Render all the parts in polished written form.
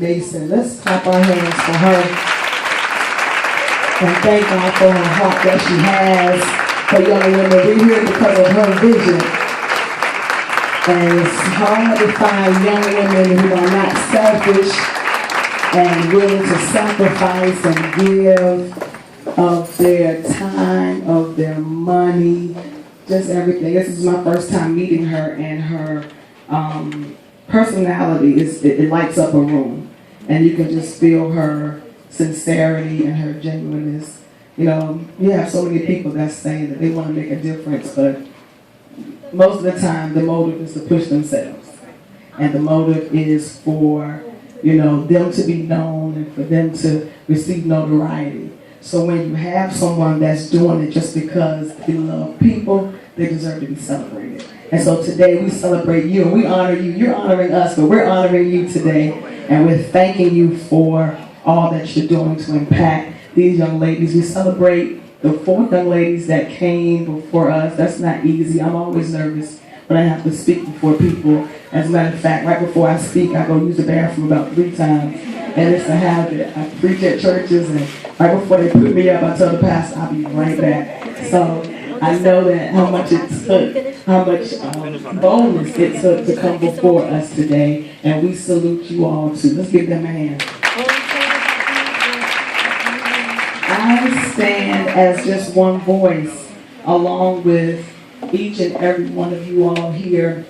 Mason. Let's clap our hands for her and thank God for her heart that she has for young women. We're here because of her vision. And it's hard to find young women who are not selfish and willing to sacrifice and give of their time, of their money, just everything. This is my first time meeting her, and her personality it lights up a room, and you can just feel her sincerity and her genuineness. You know, you have so many people that say that they want to make a difference, but most of the time the motive is to push themselves, and the motive is for, you know, them to be known and for them to receive notoriety. So when you have someone that's doing it just because they love people, they deserve to be celebrated. And so today we celebrate you, and we honor you. You're honoring us, but we're honoring you today, and we're thanking you for all that you're doing to impact these young ladies. We celebrate the 4 young ladies that came before us. That's not easy. I'm always nervous when I have to speak before people. As a matter of fact, right before I speak, I go use the bathroom about 3 times. And it's a habit. I preach at churches, and right before they put me up, I tell the pastor I'll be right back. So I know that how much it took, how much boldness it took to come before us today. And we salute you all too. Let's give them a hand. I stand as just one voice, along with each and every one of you all here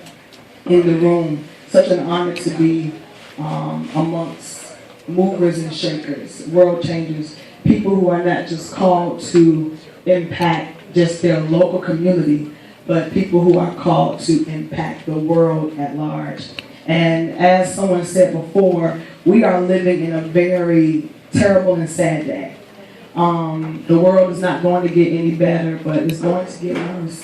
in the room. Such an honor to be amongst movers and shakers, world changers, people who are not just called to impact just their local community, but people who are called to impact the world at large. And as someone said before, we are living in a very terrible and sad day. The world is not going to get any better, but it's going to get worse.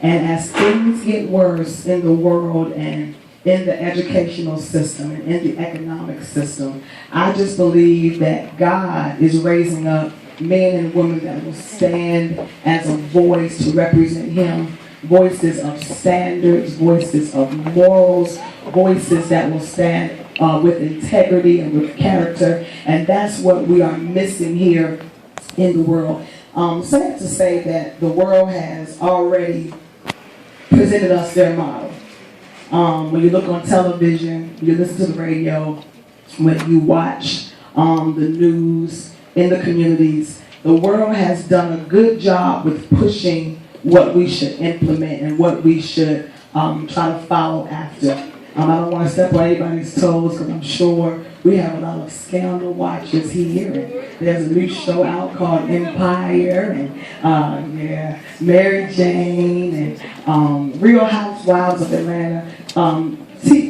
And as things get worse in the world and in the educational system and in the economic system, I just believe that God is raising up men and women that will stand as a voice to represent Him, voices of standards, voices of morals, voices that will stand with integrity and with character. And that's what we are missing here in the world. Sad to say that the world has already presented us their model. When you look on television, you listen to the radio, when you watch the news in the communities, the world has done a good job with pushing what we should implement and what we should try to follow after. I don't want to step on anybody's toes, because I'm sure we have a lot of scandal watchers here. And there's a new show out called Empire, and Mary Jane, and Real Housewives of Atlanta.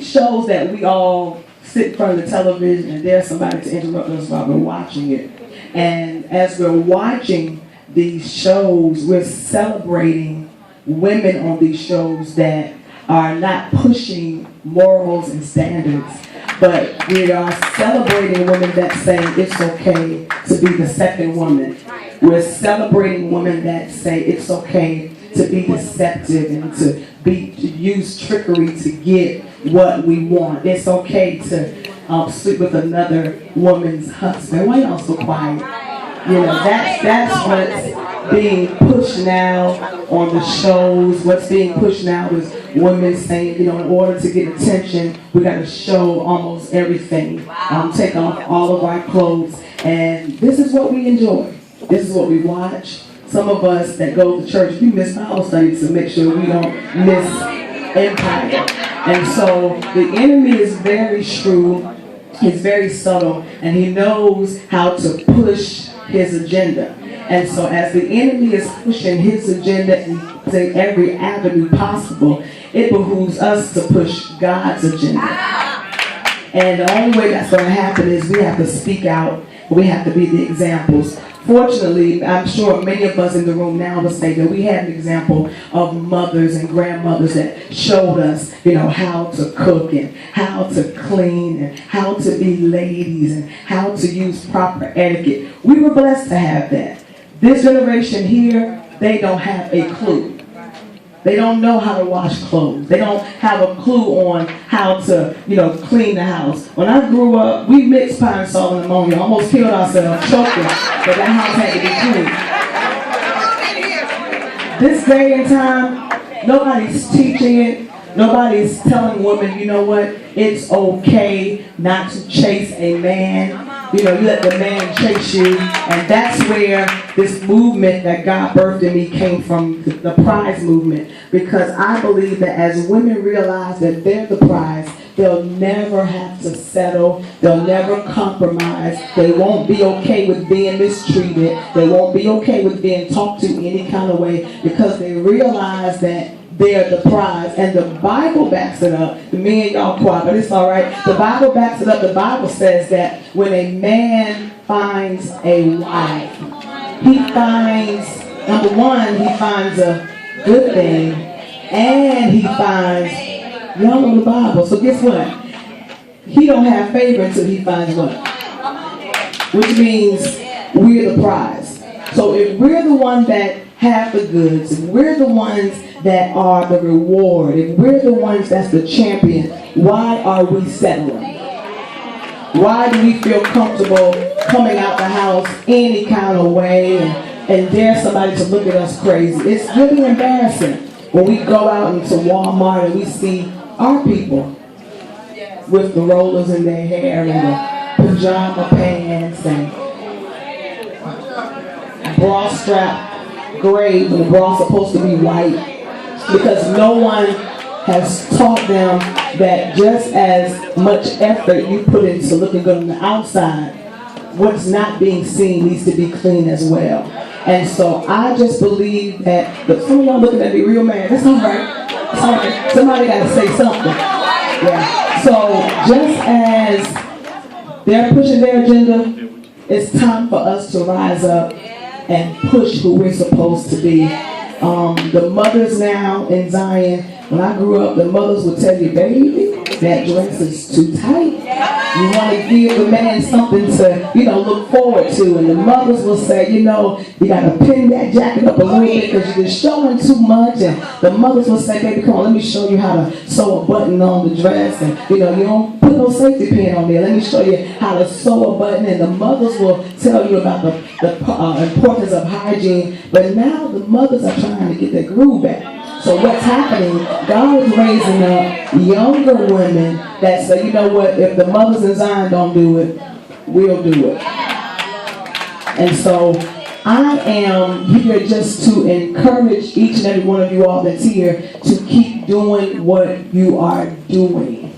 Shows that we all sit in front of the television, and there's somebody to interrupt us while we're watching it. And as we're watching these shows, we're celebrating women on these shows that are not pushing morals and standards, but we are celebrating women that say it's okay to be the second woman. We're celebrating women that say it's okay to be deceptive and to use trickery to get what we want. It's okay to sleep with another woman's husband. Why y'all so quiet? You know, that's what's being pushed now on the shows. What's being pushed now is women saying, you know, in order to get attention, we got to show almost everything. Take off all of our clothes. And this is what we enjoy. This is what we watch. Some of us that go to church, we miss Bible studies to make sure we don't miss Empire. And so the enemy is very shrewd. He's very subtle, and he knows how to push his agenda. And so as the enemy is pushing his agenda in every avenue possible, it behooves us to push God's agenda. And the only way that's going to happen is we have to speak out. We have to be the examples. Fortunately, I'm sure many of us in the room now will say that we had an example of mothers and grandmothers that showed us, you know, how to cook and how to clean and how to be ladies and how to use proper etiquette. We were blessed to have that. This generation here, they don't have a clue. They don't know how to wash clothes. They don't have a clue on how to, clean the house. When I grew up, we mixed pine salt and ammonia, almost killed ourselves, choking, but that house had to be clean. This day and time, nobody's teaching it. Nobody's telling women, you know what, it's okay not to chase a man. You let the man chase you. And that's where this movement that God birthed in me came from, the prize movement. Because I believe that as women realize that they're the prize, they'll never have to settle. They'll never compromise. They won't be okay with being mistreated. They won't be okay with being talked to any kind of way, because they realize that they're the prize. And the Bible backs it up. Me and y'all quiet, but it's all right. The Bible backs it up. The Bible says that when a man finds a wife, he finds, number one, he finds a good thing, and he finds, y'all know the Bible, so guess what? He don't have favor until he finds what? Which means we're the prize. So if we're the one that have the goods, if we're the ones that are the reward, if we're the ones that's the champion, why are we settling? Why do we feel comfortable coming out the house any kind of way and dare somebody to look at us crazy? It's really embarrassing when we go out into Walmart and we see our people with the rollers in their hair and the pajama pants and bra strap gray when the bra's supposed to be white, because no one has taught them that just as much effort you put into looking good on the outside, what's not being seen needs to be clean as well. And so I just believe that, some of y'all looking at me real mad. That's all right. It's all right. Somebody got to say something. Yeah. So just as they're pushing their agenda, it's time for us to rise up and push who we're supposed to be. The mothers now in Zion, when I grew up, the mothers would tell you, baby, that dress is too tight. You want to give the man something to, look forward to. And the mothers will say, you got to pin that jacket up a little bit because you're showing too much. And the mothers will say, baby, come on, let me show you how to sew a button on the dress. And, you don't put no safety pin on there. Let me show you how to sew a button. And the mothers will tell you about the importance of hygiene. But now the mothers are trying to get their groove back. So what's happening, God is raising up younger women that say, you know what, if the mothers in Zion don't do it, we'll do it. And so I am here just to encourage each and every one of you all that's here to keep doing what you are doing.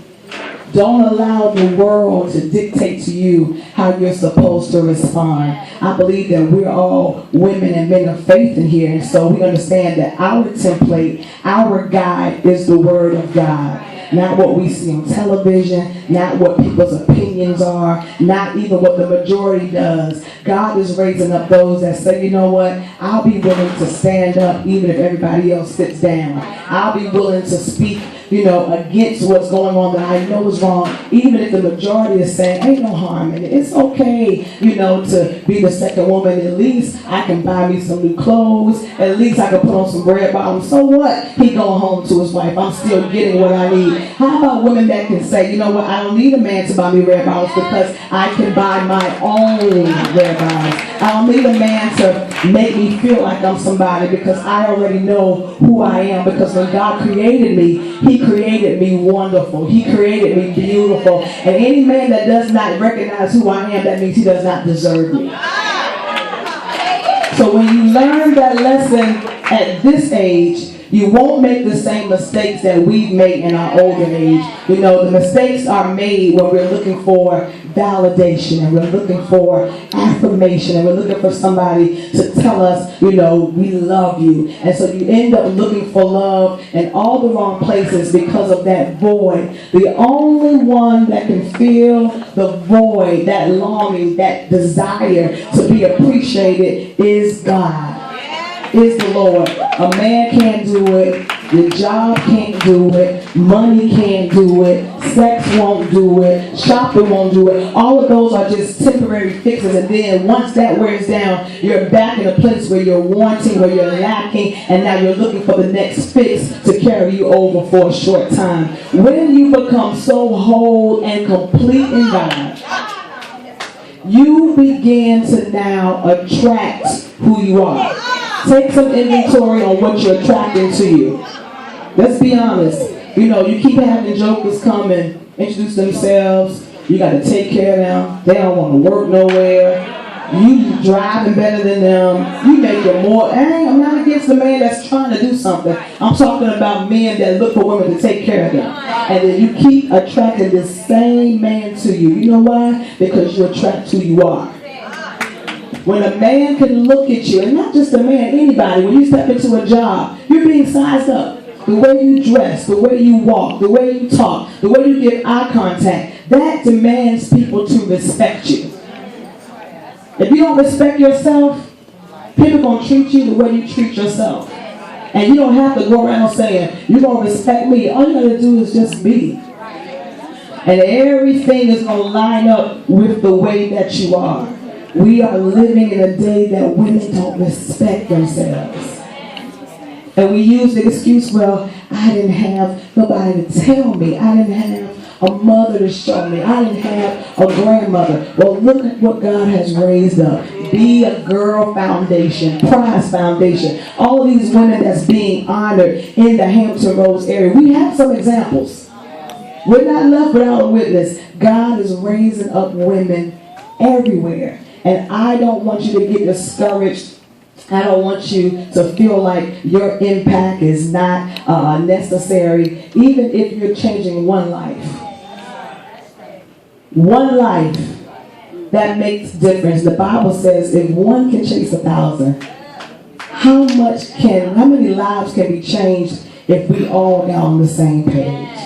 Don't allow the world to dictate to you how you're supposed to respond. I believe that we're all women and men of faith in here, and so we understand that our template, our guide is the Word of God. Not what we see on television, not what people's opinions are, not even what the majority does. God is raising up those that say, you know what, I'll be willing to stand up even if everybody else sits down. I'll be willing to speak against what's going on that I know is wrong, even if the majority is saying, ain't no harm in it. It's okay, to be the second woman. At least I can buy me some new clothes. At least I can put on some red bottoms. So what? He going home to his wife. I'm still getting what I need. How about women that can say, you know what, I don't need a man to buy me red bottoms because I can buy my own red bottoms. I don't need a man to make me feel like I'm somebody because I already know who I am, because when God created me, He created me wonderful. He created me beautiful. And any man that does not recognize who I am, that means he does not deserve me. So when you learn that lesson at this age, you won't make the same mistakes that we've made in our older age. The mistakes are made when we're looking for validation and we're looking for affirmation and we're looking for somebody to tell us, we love you. And so you end up looking for love in all the wrong places because of that void. The only one that can fill the void, that longing, that desire to be appreciated is God. Is the Lord. A man can't do it. Your job can't do it. Money can't do it. Sex won't do it. Shopping won't do it. All of those are just temporary fixes. And then once that wears down, you're back in a place where you're wanting, where you're lacking, and now you're looking for the next fix to carry you over for a short time. When you become so whole and complete in God, you begin to now attract who you are. Take some inventory on what you're attracting to you. Let's be honest. You know, you keep having jokers come and introduce themselves. You got to take care of them. They don't want to work nowhere. You driving better than them. You making more. Hey, I'm not against the man that's trying to do something. I'm talking about men that look for women to take care of them. And then you keep attracting the same man to you. You know why? Because you attract who you are. When a man can look at you, and not just a man, anybody, when you step into a job, you're being sized up. The way you dress, the way you walk, the way you talk, the way you give eye contact, that demands people to respect you. If you don't respect yourself, people are going to treat you the way you treat yourself. And you don't have to go around saying, you're going to respect me. All you got to do is just be. And everything is going to line up with the way that you are. We are living in a day that women don't respect themselves. And we use the excuse, well, I didn't have nobody to tell me. I didn't have a mother to show me. I didn't have a grandmother. Well, look at what God has raised up. Be a Girl Foundation, Prize Foundation. All of these women that's being honored in the Hampton Roads area. We have some examples. We're not left without a witness. God is raising up women everywhere. And I don't want you to get discouraged. I don't want you to feel like your impact is not necessary, even if you're changing one life. One life, that makes difference. The Bible says if one can chase 1,000, how many lives can be changed if we all got on the same page?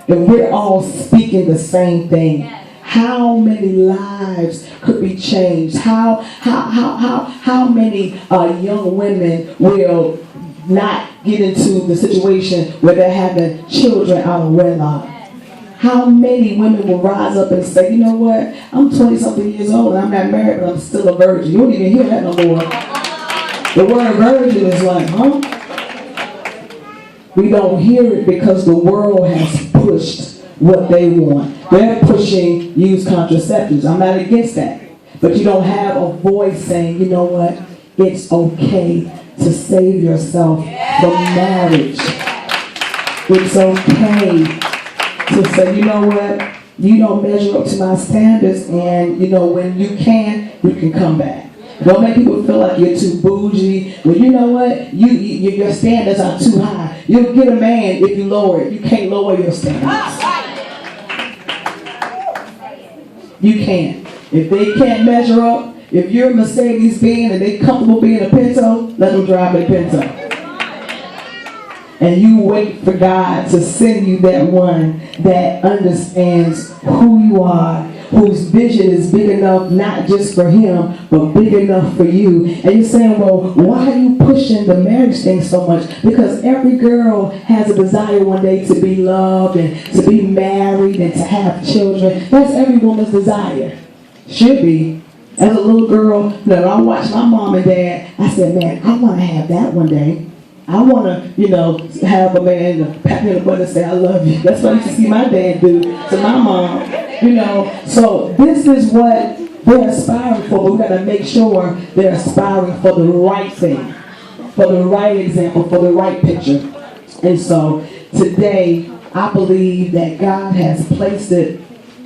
If we're all speaking the same thing? How many lives could be changed? How many young women will not get into the situation where they're having children out of wedlock? How many women will rise up and say, you know what, I'm 20-something years old and I'm not married, but I'm still a virgin. You don't even hear that no more. The word virgin is like, huh? We don't hear it because the world has pushed what they want. They're pushing used contraceptives. I'm not against that. But you don't have a voice saying, you know what, it's okay to save yourself from marriage. It's okay to say, you know what, you don't measure up to my standards, and you know, when you can come back. Don't make people feel like you're too bougie. Well, you know what, your standards are too high. You'll get a man if you lower it. You can't lower your standards. You can't. If they can't measure up, if you're a Mercedes-Benz and they're comfortable being a Pinto, let them drive a Pinto. And you wait for God to send you that one that understands who you are, whose vision is big enough not just for him, but big enough for you. And you're saying, well, why are you pushing the marriage thing so much? Because every girl has a desire one day to be loved and to be married and to have children. That's every woman's desire. Should be. As a little girl, I watched my mom and dad. I said, man, I want to have that one day. I want to, have a man pat me on the butt and say, I love you. That's what I used to see my dad do to my mom. So this is what they're aspiring for, but we got to make sure they're aspiring for the right thing, for the right example, for the right picture. And so today, I believe that God has placed it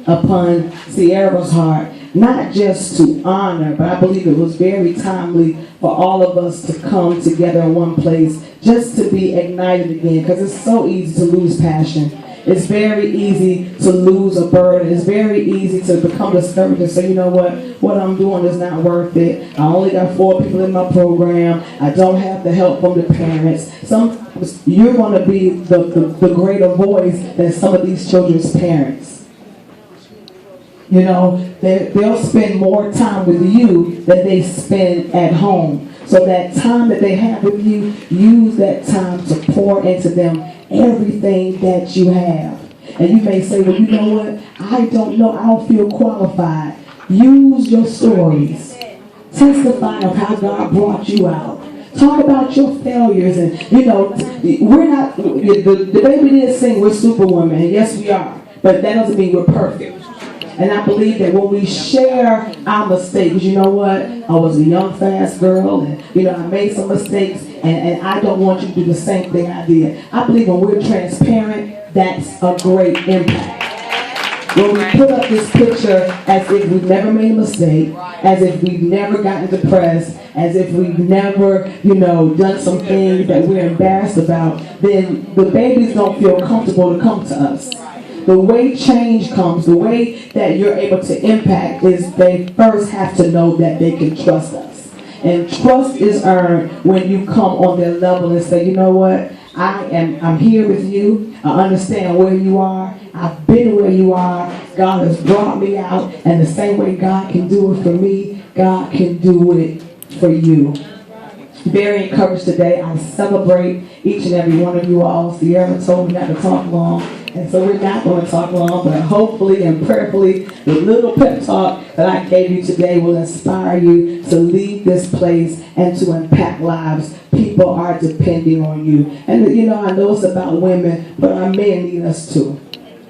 upon Sierra's heart, not just to honor, but I believe it was very timely for all of us to come together in one place, just to be ignited again, because it's so easy to lose passion. It's very easy to lose a burden. It's very easy to become discouraged and say, you know what I'm doing is not worth it. I only got 4 people in my program. I don't have the help from the parents. You're going to be the greater voice than some of these children's parents. They'll spend more time with you than they spend at home. So that time that they have with you, use that time to pour into them everything that you have. And you may say, well, you know what? I don't know. I don't feel qualified. Use your stories. Testify of how God brought you out. Talk about your failures. And, we're not, the baby did sing, we're superwoman. And yes, we are. But that doesn't mean we're perfect. And I believe that when we share our mistakes, you know what? I was a young, fast girl, and, I made some mistakes, and I don't want you to do the same thing I did. I believe when we're transparent, that's a great impact. When we put up this picture as if we've never made a mistake, as if we've never gotten depressed, as if we've never, done some things that we're embarrassed about, then the babies don't feel comfortable to come to us. The way change comes, the way that you're able to impact is they first have to know that they can trust us. And trust is earned when you come on their level and say, you know what, I'm here with you. I understand where you are. I've been where you are. God has brought me out. And the same way God can do it for me, God can do it for you. Very encouraged today. I celebrate each and every one of you all. Sierra told me not to talk long, and so we're not going to talk long, but hopefully and prayerfully the little pep talk that I gave you today will inspire you to leave this place and to impact lives. People are depending on you. And I know it's about women, but our men need us too.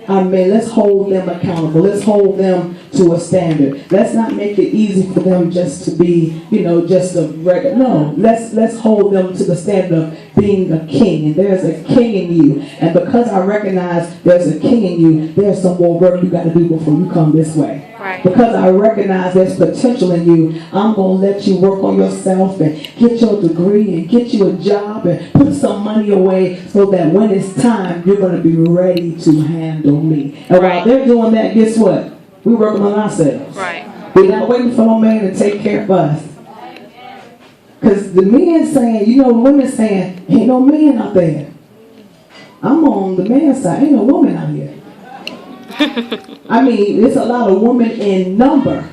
Let's hold them accountable. Let's hold them to a standard. Let's not make it easy for them just to be, just a regular. No, let's hold them to the standard of being a king. And there's a king in you. And because I recognize there's a king in you, there's some more work you got to do before you come this way. Right. Because I recognize there's potential in you, I'm going to let you work on yourself and get your degree and get you a job and put some money away so that when it's time, you're going to be ready to handle me. And while they're doing that, guess what? We're working on ourselves. Right. We're not waiting for no man to take care of us. Because the men saying, the women saying, ain't no man out there. I'm on the man's side. Ain't no woman out here. I mean, there's a lot of women in number,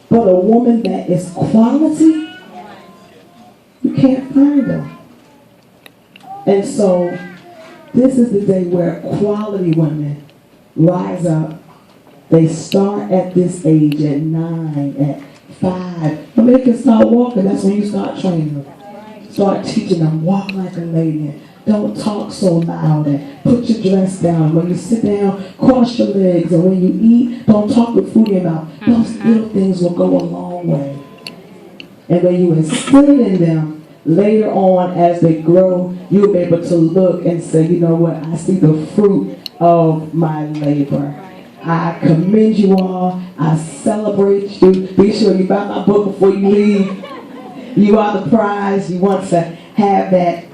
but a woman that is quality, you can't find them. And so, this is the day where quality women rise up. They start at this age, at 9, at 5. When they can start walking, that's when you start training them. Start teaching them, walk like a lady. Don't talk so loud, and put your dress down. When you sit down, cross your legs. And when you eat, don't talk with food in your mouth. Those little things will go a long way. And when you instill it in them, later on as they grow, you'll be able to look and say, you know what, I see the fruit of my labor. I commend you all. I celebrate you. Be sure you buy my book before you leave. You are the prize. You want to have that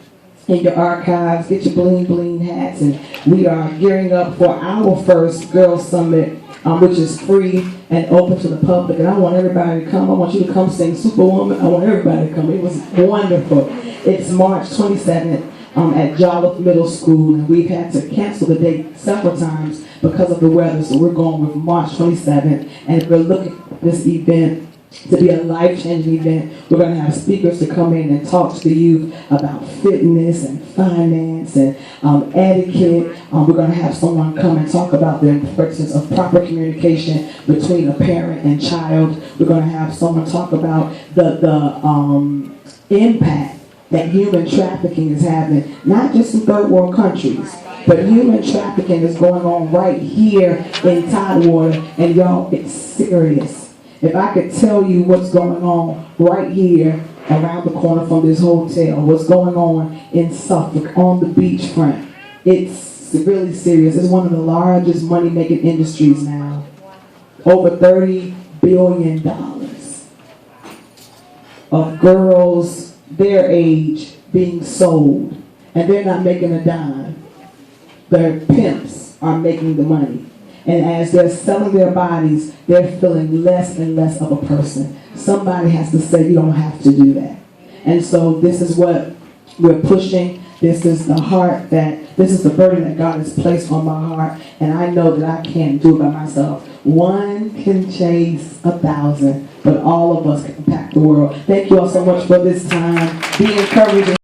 in your archives. Get your bling bling hats. And we are gearing up for our first Girls Summit, which is free and open to the public. And I want everybody to come. I want you to come sing Superwoman. I want everybody to come. It was wonderful. It's March 27th. At Jolliffe Middle School, and we've had to cancel the date several times because of the weather, so we're going with March 27th, and we're looking at this event to be a life-changing event. We're going to have speakers to come in and talk to the youth about fitness and finance and etiquette. We're going to have someone come and talk about the importance of proper communication between a parent and child. We're going to have someone talk about the impact that human trafficking is having, not just in third world countries, but human trafficking is going on right here in Tidewater, and y'all, it's serious. If I could tell you what's going on right here around the corner from this hotel, what's going on in Suffolk on the beachfront, it's really serious. It's one of the largest money-making industries now. Over $30 billion of girls their age being sold, and they're not making a dime. Their pimps are making the money. And as they're selling their bodies, they're feeling less and less of a person. Somebody has to say, you don't have to do that. And so this is what we're pushing. This is the heart this is the burden that God has placed on my heart. And I know that I can't do it by myself. One can chase 1,000, but all of us can impact the world. Thank you all so much for this time. Be encouraged.